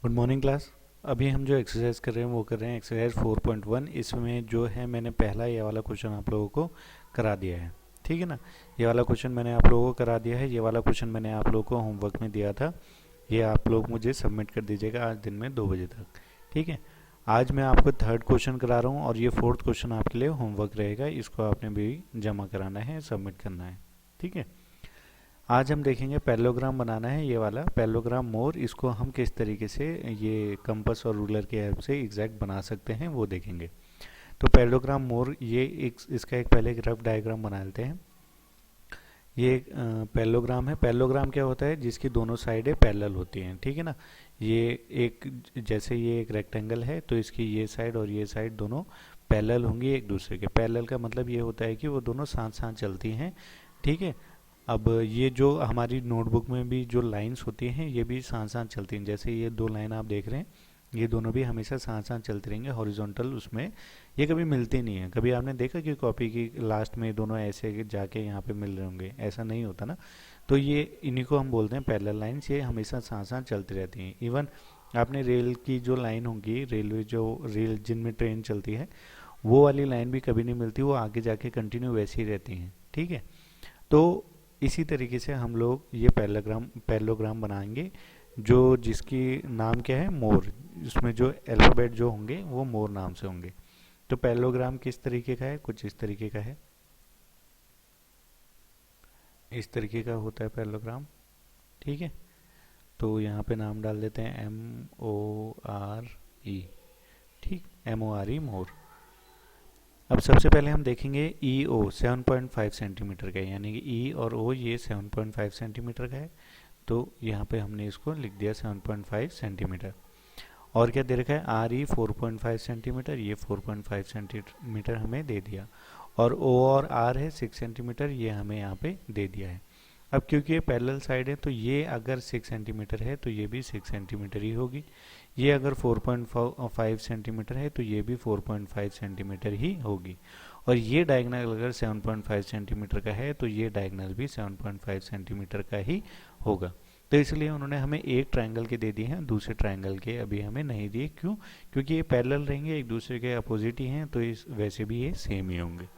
Good morning class. अभी हम जो एक्सरसाइज कर रहे हैं वो कर रहे हैं एक्सरसाइज 4.1। इसमें जो है मैंने पहला ये वाला क्वेश्चन आप लोगों को करा दिया है। ठीक है ना। ये वाला क्वेश्चन मैंने आप लोगों को करा दिया है। ये वाला क्वेश्चन मैंने आप लोगों को होमवर्क में दिया था। ये आप लोग मुझे सबमिट कर दीजिएगा आज दिन में 2 बजे तक। ठीक है। आज मैं आपको थर्ड क्वेश्चन करा रहा हूँ और ये फोर्थ क्वेश्चन आपके लिए होमवर्क रहेगा। इसको आपने भी जमा कराना है, सबमिट करना है। ठीक है। आज हम देखेंगे पैरेललोग्राम बनाना है। ये वाला पैरेललोग्राम मोर, इसको हम किस तरीके से ये कंपास और रूलर के हेल्प से एग्जैक्ट बना सकते हैं वो देखेंगे। तो पैरेललोग्राम मोर, ये एक इसका एक पहले एक रफ डायग्राम बना लेते हैं। ये एक पैरेललोग्राम है। पैरेललोग्राम क्या होता है? जिसकी दोनों साइडें पैरेलल होती हैं। ठीक है ना। ये एक, जैसे ये एक रेक्टेंगल है तो इसकी ये साइड और ये साइड दोनों पैरेलल होंगी एक दूसरे के। पैरेलल का मतलब ये होता है कि वो दोनों साथ साथ चलती हैं। ठीक है। अब ये जो हमारी नोटबुक में भी जो लाइंस होती हैं ये भी साथ साथ चलती हैं। जैसे ये दो लाइन आप देख रहे हैं, ये दोनों भी हमेशा साथ साथ चलती रहेंगे हॉरिजॉन्टल उसमें। ये कभी मिलती नहीं है। कभी आपने देखा कि कॉपी की लास्ट में दोनों ऐसे जाके यहाँ पे मिल रहे होंगे? ऐसा नहीं होता ना। तो ये इन्हीं को हम बोलते हैं पैरेलल लाइंस। ये हमेशा साथ साथ चलती रहती हैं। इवन आपने रेल की जो लाइन होगी, रेलवे जो रेल जिनमें ट्रेन चलती है, वो वाली लाइन भी कभी नहीं मिलती। वो आगे जाके कंटिन्यू वैसी ही रहती हैं। ठीक है। तो इसी तरीके से हम लोग ये पैरेललोग्राम बनाएंगे, जो जिसकी नाम क्या है? मोर। उसमें जो अल्फ़ाबेट जो होंगे वो मोर नाम से होंगे। तो पैरेललोग्राम किस तरीके का है? कुछ इस तरीके का है। इस तरीके का होता है पैरेललोग्राम। ठीक है। तो यहाँ पे नाम डाल देते हैं MORE। ठीक, MORE मोर। अब सबसे पहले हम देखेंगे EO 7.5 सेंटीमीटर का है, यानी कि E और O ये 7.5 सेंटीमीटर का है। तो यहाँ पे हमने इसको लिख दिया 7.5 सेंटीमीटर। और क्या दे रखा है? RE 4.5 सेंटीमीटर, ये 4.5 सेंटीमीटर हमें दे दिया। और O और R है 6 सेंटीमीटर, ये हमें यहाँ पे दे दिया है। अब क्योंकि ये पैरेलल साइड है तो ये अगर 6 सेंटीमीटर है तो ये भी 6 सेंटीमीटर ही होगी। ये अगर 4.5 सेंटीमीटर है तो ये भी 4.5 सेंटीमीटर ही होगी। और ये डायगोनल अगर 7.5 सेंटीमीटर का है तो ये डायगोनल भी 7.5 सेंटीमीटर का ही होगा। तो इसलिए उन्होंने हमें एक ट्रायंगल के दे दिए हैं, दूसरे ट्रायंगल के अभी हमें नहीं दिए। क्यों? क्योंकि ये पैरेलल रहेंगे, एक दूसरे के अपोजिट ही हैं, तो इस वैसे भी ये सेम ही होंगे।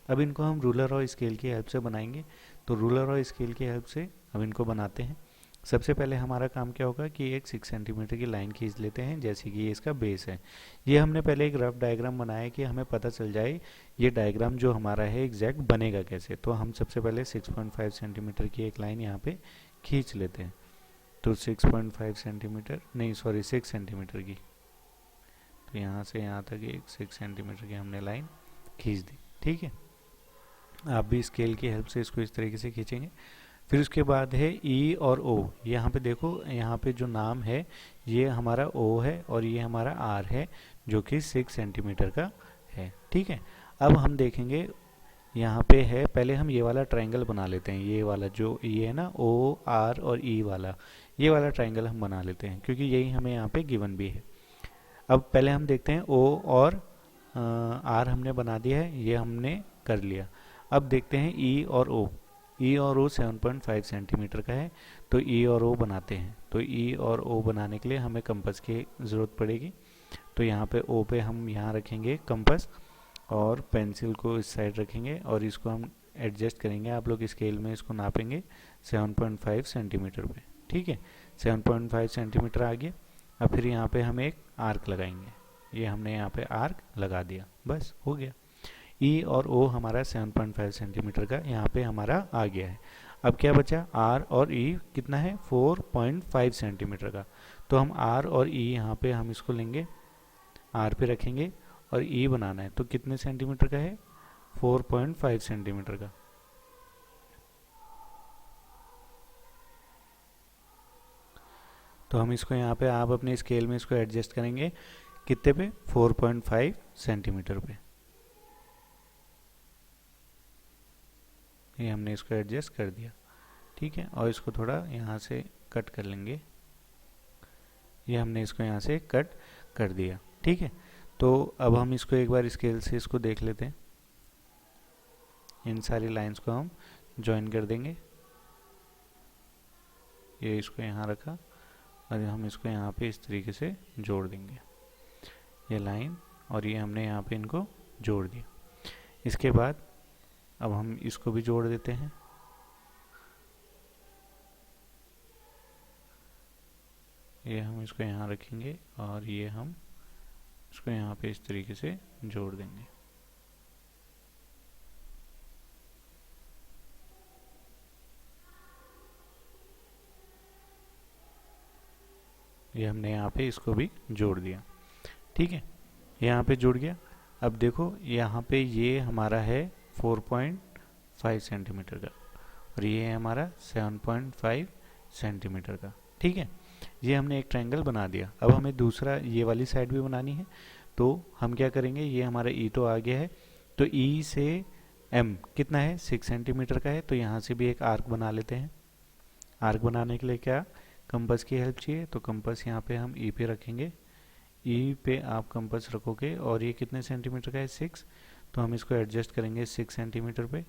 अब इनको हम रूलर और स्केल की हेल्प से बनाएंगे। तो रूलर और स्केल की हेल्प से हम इनको बनाते हैं। सबसे पहले हमारा काम क्या होगा कि एक 6 सेंटीमीटर की लाइन खींच लेते हैं, जैसे कि ये इसका बेस है। ये हमने पहले एक रफ डायग्राम बनाया कि हमें पता चल जाए ये डायग्राम जो हमारा है एग्जैक्ट बनेगा कैसे। तो हम सबसे पहले 6.5 सेंटीमीटर की एक लाइन यहाँ पे खींच लेते हैं। तो 6.5 सेंटीमीटर नहीं, सॉरी 6 सेंटीमीटर की। तो यहाँ से यहाँ तक एक 6 सेंटीमीटर की हमने लाइन खींच दी। ठीक है। आप भी स्केल की हेल्प से इसको इस तरीके से खींचेंगे। फिर उसके बाद है ई और ओ। यहाँ पे देखो, यहाँ पे जो नाम है ये हमारा ओ है और ये हमारा आर है, जो कि 6 सेंटीमीटर का है। ठीक है। अब हम देखेंगे यहाँ पे है, पहले हम ये वाला ट्रायंगल बना लेते हैं। ये वाला जो ये है ना, ओ आर और ई वाला, ये वाला ट्रायंगल हम बना लेते हैं क्योंकि यही हमें यहाँ पे गिवन भी है। अब पहले हम देखते हैं ओ और आर हमने बना दिया है, ये हमने कर लिया। अब देखते हैं ई और ओ। ई और ओ 7.5 सेंटीमीटर का है, तो ई और ओ बनाते हैं। तो ई और ओ बनाने के लिए हमें कंपास की ज़रूरत पड़ेगी। तो यहाँ पे ओ पे हम यहाँ रखेंगे कंपास और पेंसिल को इस साइड रखेंगे और इसको हम एडजस्ट करेंगे। आप लोग स्केल में इसको नापेंगे 7.5 सेंटीमीटर पे। ठीक है। 7.5 सेंटीमीटर आ गया। अब फिर यहाँ पे हम एक आर्क लगाएंगे। ये हमने यहाँ पे आर्क लगा दिया, बस हो गया। ई और ओ हमारा 7.5 सेंटीमीटर का यहाँ पे हमारा आ गया है। अब क्या बचा? आर और ई कितना है? 4.5 सेंटीमीटर का। तो हम आर और ई यहाँ पे हम इसको लेंगे, आर पे रखेंगे और ई बनाना है। तो कितने सेंटीमीटर का है? 4.5 सेंटीमीटर का। तो हम इसको यहाँ पे, आप अपने स्केल में इसको एडजस्ट करेंगे कितने पे? 4.5 सेंटीमीटर पे। ये हमने इसको एडजस्ट कर दिया। ठीक है। और इसको थोड़ा यहाँ से कट कर लेंगे। ये हमने इसको यहाँ से कट कर दिया। ठीक है। तो अब हम इसको एक बार स्केल से इसको देख लेते हैं। इन सारी लाइंस को हम ज्वाइन कर देंगे। ये इसको यहाँ रखा और हम इसको यहाँ पे इस तरीके से जोड़ देंगे, ये लाइन, और ये हमने यहाँ पे इनको जोड़ दिया। इसके बाद अब हम इसको भी जोड़ देते हैं। ये हम इसको यहाँ रखेंगे और ये हम इसको यहाँ पे इस तरीके से जोड़ देंगे। ये हमने यहाँ पे इसको भी जोड़ दिया, ठीक है, यहाँ पे जुड़ गया। अब देखो यहाँ पे ये हमारा है 4.5 सेंटीमीटर का और ये है हमारा 7.5 सेंटीमीटर का, ठीक है। ये हमने एक ट्रायंगल बना दिया। अब हमें दूसरा ये वाली साइड भी बनानी है, तो हम क्या करेंगे, ये हमारा ई तो आ गया है, तो ई से एम कितना है, 6 सेंटीमीटर का है, तो यहाँ से भी एक आर्क बना लेते हैं। आर्क बनाने के लिए क्या, कंपास की हेल्प चाहिए, तो कंपास यहाँ पे हम ई पे रखेंगे। ई पे आप कंपास रखोगे और ये कितने सेंटीमीटर का है, 6, तो हम इसको एडजस्ट करेंगे 6 सेंटीमीटर पे,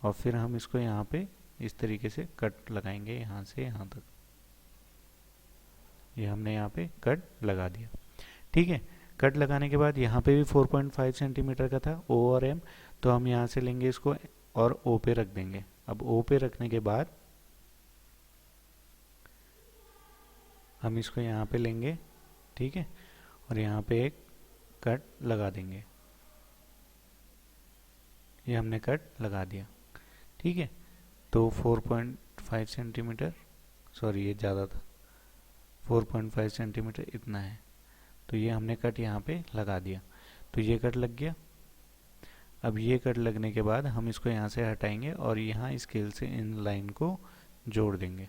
और फिर हम इसको यहाँ पे इस तरीके से कट लगाएंगे यहाँ से यहाँ तक। ये हमने यहाँ पे कट लगा दिया, ठीक है। कट लगाने के बाद यहाँ पे भी 4.5 सेंटीमीटर का था ओ और एम, तो हम यहाँ से लेंगे इसको और ओ पे रख देंगे। अब ओ पे रखने के बाद हम इसको यहाँ पे लेंगे, ठीक है, और यहाँ पे एक कट लगा देंगे। ये हमने कट लगा दिया, ठीक है। तो 4.5 सेंटीमीटर, सॉरी ये ज़्यादा था, 4.5 सेंटीमीटर इतना है, तो ये हमने कट यहाँ पे लगा दिया। तो ये कट लग गया। अब ये कट लगने के बाद हम इसको यहाँ से हटाएंगे और यहाँ स्केल से इन लाइन को जोड़ देंगे।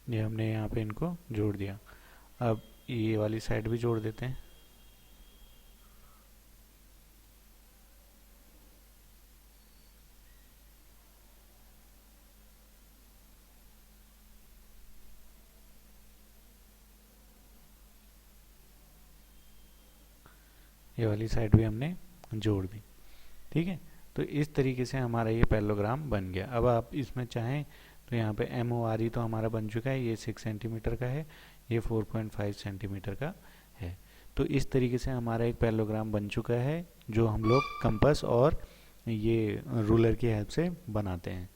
ये हमने यहाँ पे इनको जोड़ दिया। अब ये वाली साइड भी जोड़ देते हैं। ये वाली साइड भी हमने जोड़ दी, ठीक है। तो इस तरीके से हमारा ये पैरेललोग्राम बन गया। अब आप इसमें चाहें तो यहाँ पे एम ओ आर ई तो हमारा बन चुका है, ये 6 सेंटीमीटर का है, ये 4.5 सेंटीमीटर का है। तो इस तरीके से हमारा एक पैरेललोग्राम बन चुका है, जो हम लोग कंपास और ये रूलर की हेल्प से बनाते हैं।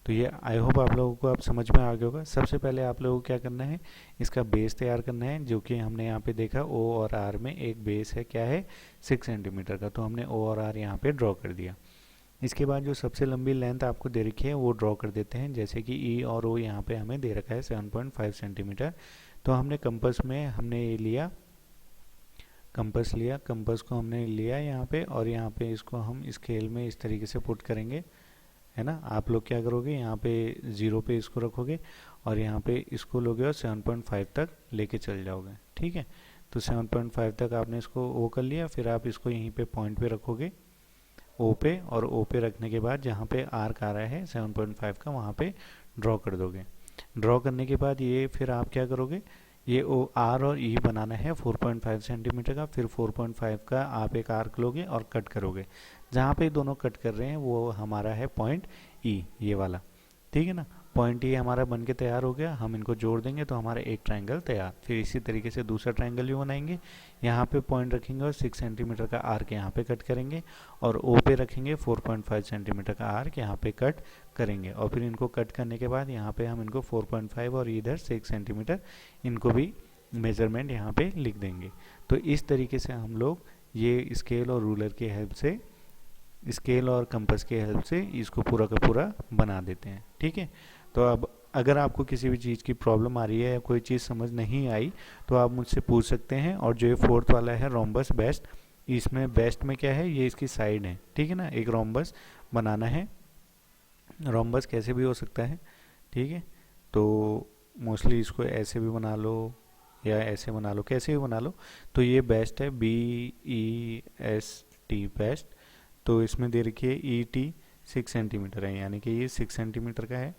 तो ये आई होप आप लोगों को अब समझ में आ गया होगा। सबसे पहले आप लोगों को क्या करना है, इसका बेस तैयार करना है, जो कि हमने यहाँ पे देखा ओ और आर में एक बेस है, क्या है, 6 सेंटीमीटर का, तो हमने ओ और आर यहाँ पे ड्रॉ कर दिया। इसके बाद जो सबसे लंबी लेंथ आपको दे रखी है वो ड्रॉ कर देते हैं, जैसे कि ई और ओ यहाँ पे हमें दे रखा है 7.5 सेंटीमीटर। तो हमने कंपास में हमने ये लिया, कंपास लिया, कंपास को हमने लिया यहाँ पे, और यहाँ पे इसको हम स्केल में इस तरीके से पुट करेंगे, है ना। आप लोग क्या करोगे, यहाँ पे 0 पे इसको रखोगे और यहाँ पे इसको लोगे और 7.5 तक लेके चल जाओगे, ठीक है। तो 7.5 तक आपने इसको ओ कर लिया, फिर आप इसको यहीं पे पॉइंट पे रखोगे ओ पे, और ओ पे रखने के बाद जहाँ पे आर्क आ रहा है 7.5 का, वहाँ पे ड्रॉ कर दोगे। ड्रॉ करने के बाद ये फिर आप क्या करोगे, ये ओ आर और ई बनाना है 4.5 सेंटीमीटर का, फिर 4.5 का आप एक आर्क लोगे और कट करोगे। जहाँ पे दोनों कट कर रहे हैं वो हमारा है पॉइंट ई, ये वाला, ठीक है ना। पॉइंट ई हमारा बन के तैयार हो गया, हम इनको जोड़ देंगे तो हमारा एक ट्रायंगल तैयार। फिर इसी तरीके से दूसरा ट्रायंगल भी बनाएंगे, यहाँ पे पॉइंट रखेंगे और 6 सेंटीमीटर का आर्क यहाँ पे कट करेंगे, और ओ पे रखेंगे 4.5 सेंटीमीटर का आर्क यहाँ पे कट करेंगे, और फिर इनको कट करने के बाद यहाँ पे हम इनको 4.5 और इधर 6 सेंटीमीटर इनको भी मेजरमेंट यहाँ पे लिख देंगे। तो इस तरीके से हम लोग ये स्केल और रूलर की हेल्प से, स्केल और कंपास की हेल्प से इसको पूरा का पूरा बना देते हैं, ठीक है। तो अब अगर आपको किसी भी चीज़ की प्रॉब्लम आ रही है या कोई चीज़ समझ नहीं आई तो आप मुझसे पूछ सकते हैं। और जो ये 4th वाला है रोम्बस बेस्ट, इसमें बेस्ट में क्या है, ये इसकी साइड है, ठीक है ना। एक रोम्बस बनाना है, रोम्बस कैसे भी हो सकता है, ठीक है। तो मोस्टली इसको ऐसे भी बना लो या ऐसे बना लो, कैसे भी बना लो। तो ये बेस्ट है, BEST बेस्ट। तो इसमें दे रखी है ई टी 6 सेंटीमीटर है, यानी कि ये 6 सेंटीमीटर का है,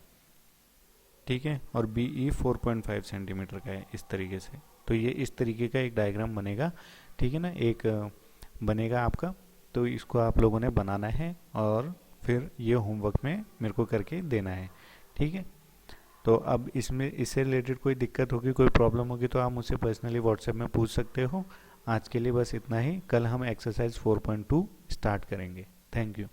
ठीक है, और बी ई 4.5 सेंटीमीटर का है, इस तरीके से। तो ये इस तरीके का एक डायग्राम बनेगा, ठीक है ना, एक बनेगा आपका। तो इसको आप लोगों ने बनाना है और फिर ये होमवर्क में मेरे को करके देना है, ठीक है। तो अब इसमें इससे रिलेटेड कोई दिक्कत होगी, कोई प्रॉब्लम होगी तो आप मुझसे पर्सनली व्हाट्सएप में पूछ सकते हो। आज के लिए बस इतना ही, कल हम एक्सरसाइज 4.2 स्टार्ट करेंगे। Thank you.